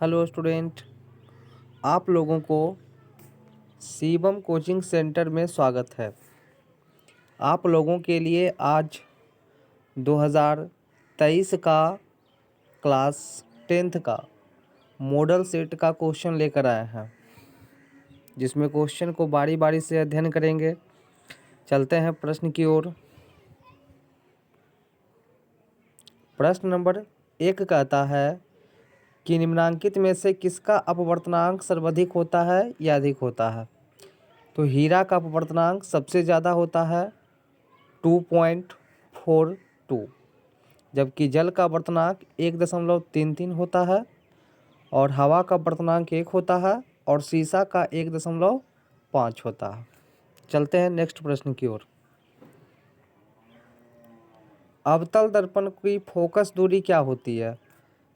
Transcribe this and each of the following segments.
Hello student, आप लोगों को शिवम कोचिंग सेंटर में स्वागत है। आप लोगों के लिए आज 2023 का क्लास 10th का मॉडल सेट का क्वेश्चन लेकर आए हैं, जिसमें क्वेश्चन को बारी बारी से अध्ययन करेंगे। चलते हैं प्रश्न की ओर। प्रश्न नंबर 1 कहता है कि निम्नांकित में से किसका अपवर्तनांक सर्वाधिक होता है या अधिक होता है। तो हीरा का अपवर्तनांक सबसे ज़्यादा होता है 2.42, जबकि जल का अपवर्तनांक 1.33 होता है और हवा का अपवर्तनांक 1 होता है और सीसा का 1.5 होता है। चलते हैं नेक्स्ट प्रश्न की ओर। अवतल दर्पण की फोकस दूरी क्या होती है।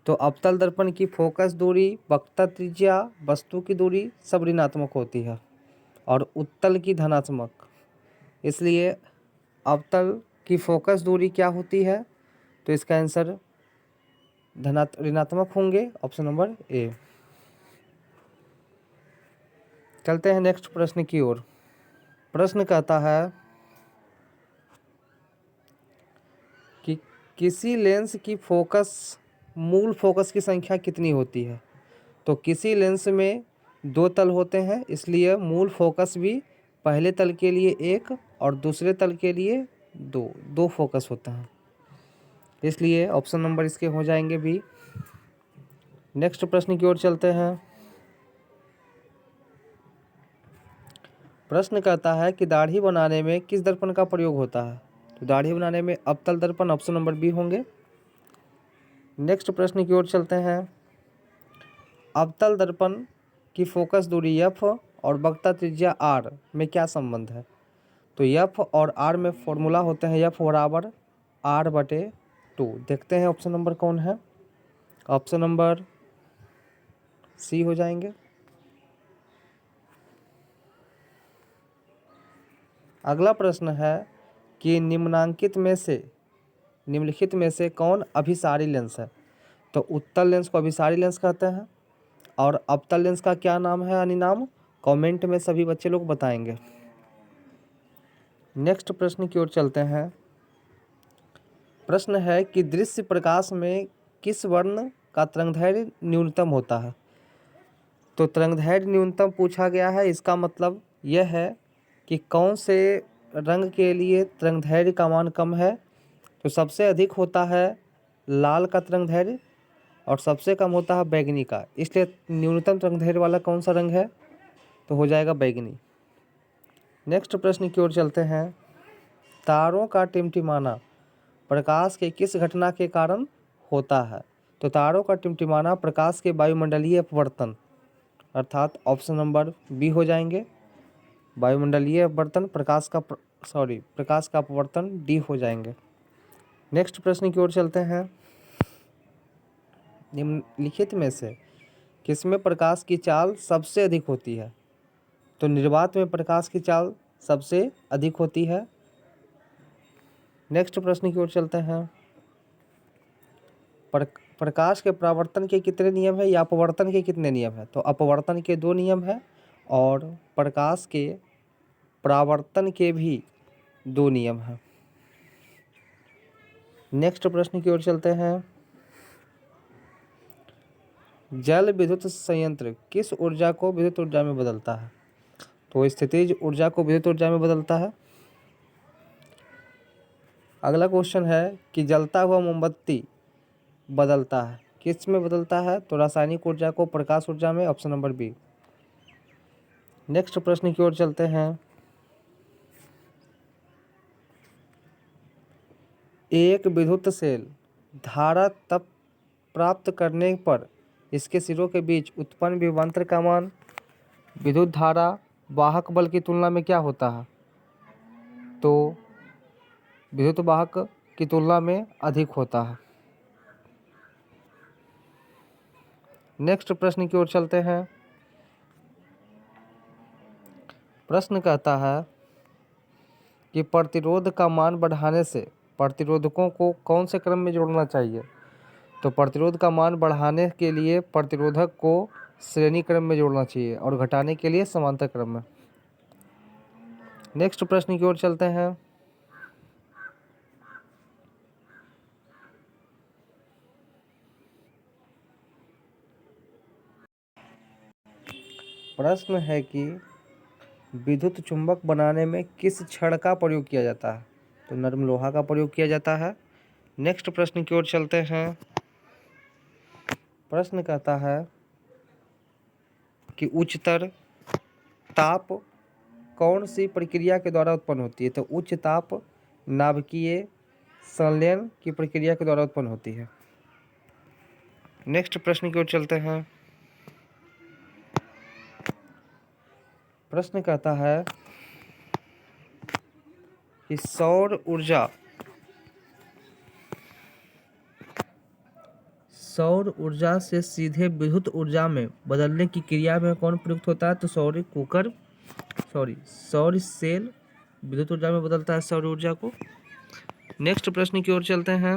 तो अवतल दर्पण की फोकस दूरी, वक्रता त्रिज्या, वस्तु की दूरी सब ऋणात्मक होती है और उत्तल की धनात्मक। इसलिए अवतल की फोकस दूरी क्या होती है, तो इसका आंसर ऋणात्मक होंगे, ऑप्शन नंबर ए। चलते हैं नेक्स्ट प्रश्न की ओर। प्रश्न कहता है कि किसी लेंस की मूल फोकस की संख्या कितनी होती है। तो किसी लेंस में 2 तल होते हैं, इसलिए मूल फोकस भी पहले तल के लिए 1 और दूसरे तल के लिए 2 फोकस होता है। इसलिए ऑप्शन नंबर इसके हो जाएंगे बी। नेक्स्ट प्रश्न की ओर चलते हैं। प्रश्न कहता है कि दाढ़ी बनाने में किस दर्पण का प्रयोग होता है। तो दाढ़ी बनाने में अवतल दर्पण, ऑप्शन नंबर बी होंगे। नेक्स्ट प्रश्न की ओर चलते हैं। अवतल दर्पण की फोकस दूरी एफ और वक्रता त्रिज्या आर में क्या संबंध है। तो एफ और आर में फॉर्मूला होते हैं एफ बराबर r/2। देखते हैं ऑप्शन नंबर कौन है। ऑप्शन नंबर सी हो जाएंगे। अगला प्रश्न है कि निम्नलिखित में से कौन अभिसारी लेंस है। तो उत्तल लेंस को अभिसारी लेंस कहते हैं और अवतल लेंस का क्या नाम है, यानी नाम कमेंट में सभी बच्चे लोग बताएंगे। नेक्स्ट प्रश्न की ओर चलते हैं। प्रश्न है कि दृश्य प्रकाश में किस वर्ण का तरंगदैर्घ्य न्यूनतम होता है। तो तरंगदैर्घ्य न्यूनतम पूछा गया है, इसका मतलब यह है कि कौन से रंग के लिए तरंगदैर्घ्य का मान कम है। तो सबसे अधिक होता है लाल का तरंगदैर्घ्य और सबसे कम होता है बैगनी का। इसलिए न्यूनतम तरंगदैर्घ्य वाला कौन सा रंग है, तो हो जाएगा बैगनी। नेक्स्ट प्रश्न की ओर चलते हैं। तारों का टिमटिमाना प्रकाश के किस घटना के कारण होता है। तो तारों का टिमटिमाना प्रकाश के वायुमंडलीय अपवर्तन, अर्थात ऑप्शन नंबर बी हो जाएंगे। वायुमंडलीय अपवर्तन प्रकाश का अपवर्तन डी हो जाएंगे। नेक्स्ट प्रश्न की ओर चलते हैं। निम्नलिखित में से किसमें प्रकाश की चाल सबसे अधिक होती है। तो निर्वात में प्रकाश की चाल सबसे अधिक होती है। नेक्स्ट प्रश्न की ओर चलते हैं। प्रकाश के परावर्तन के कितने नियम है या अपवर्तन के कितने नियम है। तो अपवर्तन के 2 नियम है और प्रकाश के परावर्तन के भी 2 नियम हैं। नेक्स्ट प्रश्न की ओर चलते हैं। जल विद्युत संयंत्र किस ऊर्जा को विद्युत ऊर्जा में बदलता है। तो स्थितिज ऊर्जा को विद्युत ऊर्जा में बदलता है। अगला क्वेश्चन है कि जलता हुआ मोमबत्ती बदलता है किस में बदलता है। तो रासायनिक ऊर्जा को प्रकाश ऊर्जा में, ऑप्शन नंबर बी। नेक्स्ट प्रश्न की ओर चलते हैं। एक विद्युत सेल धारा तब प्राप्त करने पर इसके सिरों के बीच उत्पन्न विभवांतर का मान विद्युत धारा वाहक बल की तुलना में क्या होता है। तो विद्युत वाहक की तुलना में अधिक होता है। नेक्स्ट प्रश्न की ओर चलते हैं। प्रश्न कहता है कि प्रतिरोध का मान बढ़ाने से प्रतिरोधकों को कौन से क्रम में जोड़ना चाहिए। तो प्रतिरोध का मान बढ़ाने के लिए प्रतिरोधक को श्रेणी क्रम में जोड़ना चाहिए और घटाने के लिए समांतर क्रम में। नेक्स्ट प्रश्न की ओर चलते हैं। प्रश्न है कि विद्युत चुंबक बनाने में किस छड़ का प्रयोग किया जाता है? तो नरम लोहा का प्रयोग किया जाता है। नेक्स्ट प्रश्न की ओर चलते हैं। प्रश्न कहता है कि उच्चतर ताप कौन सी प्रक्रिया के द्वारा उत्पन्न होती है? तो उच्च ताप नाभिकीय संलयन की प्रक्रिया के द्वारा उत्पन्न होती है। नेक्स्ट प्रश्न की ओर चलते हैं। प्रश्न कहता है कि सौर ऊर्जा से सीधे विद्युत ऊर्जा में बदलने की क्रिया में कौन प्रयुक्त होता है? तो सौर सेल विद्युत ऊर्जा में बदलता है सौर ऊर्जा को। नेक्स्ट प्रश्न की ओर चलते हैं।